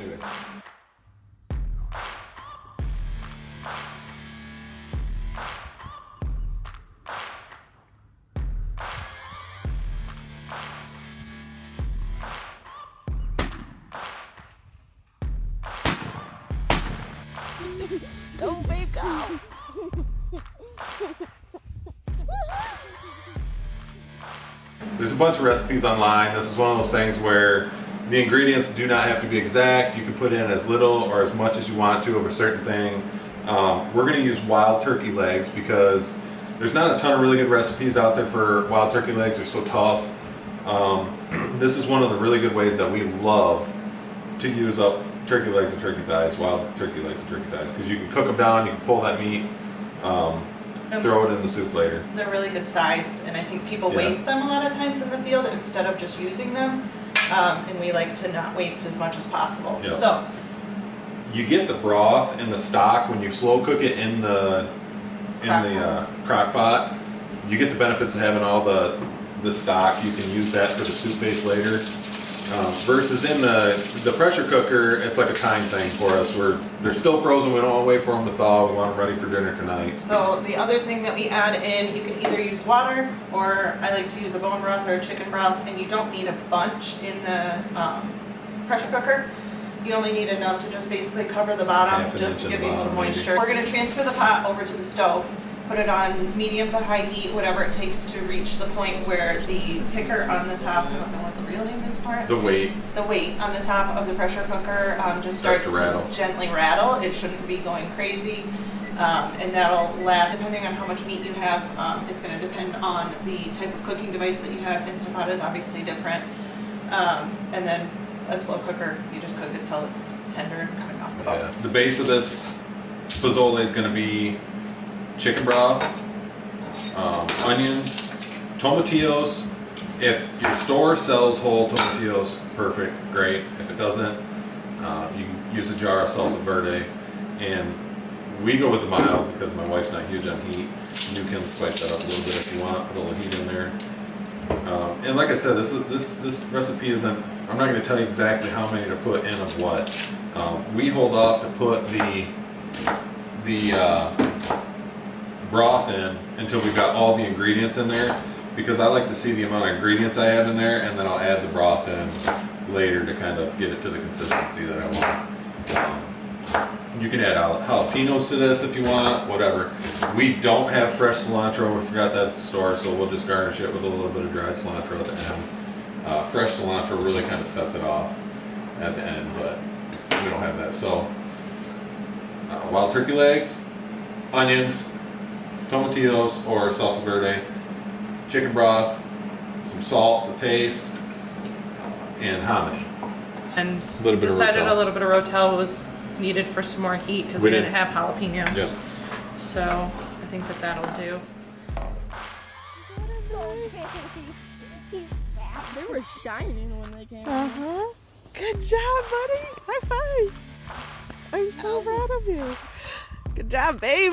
Anyways. Go, babe, go! There's a bunch of recipes online. This is one of those things where the ingredients do not have to be exact. You can put in as little or as much as you want to of a certain thing. We're going to use wild turkey legs because there's not a ton of really good recipes out there for wild turkey legs. They're so tough. This is one of the really good ways that we love to use up turkey legs and turkey thighs, wild turkey legs and turkey thighs, because you can cook them down, you can pull that meat, throw it in the soup later. They're really good sized, and I think people waste them a lot of times in the field instead of just using them, and we like to not waste as much as possible. Yep. So you get the broth and the stock when you slow cook it in the crock pot. You get the benefits of having all the stock. You can use that for the soup base later. Versus in the pressure cooker, it's like a time thing for us. They're still frozen. We don't want to wait for them to thaw. We want them ready for dinner tonight. So the other thing that we add in, you can either use water, or I like to use a bone broth or a chicken broth, and you don't need a bunch in the pressure cooker. You only need enough to just basically cover the bottom, just to give you some moisture. We're going to transfer the pot over to the stove, put it on medium to high heat, whatever it takes to reach the point where the ticker on the top, I don't know what the real name is for it. The weight. The weight on the top of the pressure cooker just starts to gently rattle. It shouldn't be going crazy. And that'll last, depending on how much meat you have. It's going to depend on the type of cooking device that you have. Instant Pot is obviously different. And then a slow cooker, you just cook it till it's tender and coming off the bone. Yeah. The base of this pozole is going to be chicken broth, onions, tomatillos. If your store sells whole tomatillos, perfect, great. If it doesn't, you can use a jar of salsa verde. And we go with the mild because my wife's not huge on heat. You can spice that up a little bit if you want, put a little heat in there. And like I said, this recipe isn't, I'm not going to tell you exactly how many to put in of what. We hold off to put the broth in until we've got all the ingredients in there, because I like to see the amount of ingredients I have in there, and then I'll add the broth in later to kind of get it to the consistency that I want. You can add jalapenos to this if you want, whatever. We don't have fresh cilantro. We forgot that at the store, so we'll just garnish it with a little bit of dried cilantro at the end. Fresh cilantro really kind of sets it off at the end, but we don't have that. So wild turkey legs, onions, tomatillos or salsa verde, chicken broth, some salt to taste, and hominy. And decided a little bit of Rotel was needed for some more heat because we didn't have jalapenos. Yep. So I think that'll do. They were shining when they came. Good job, buddy. High five. I'm so proud of you. Good job, babe.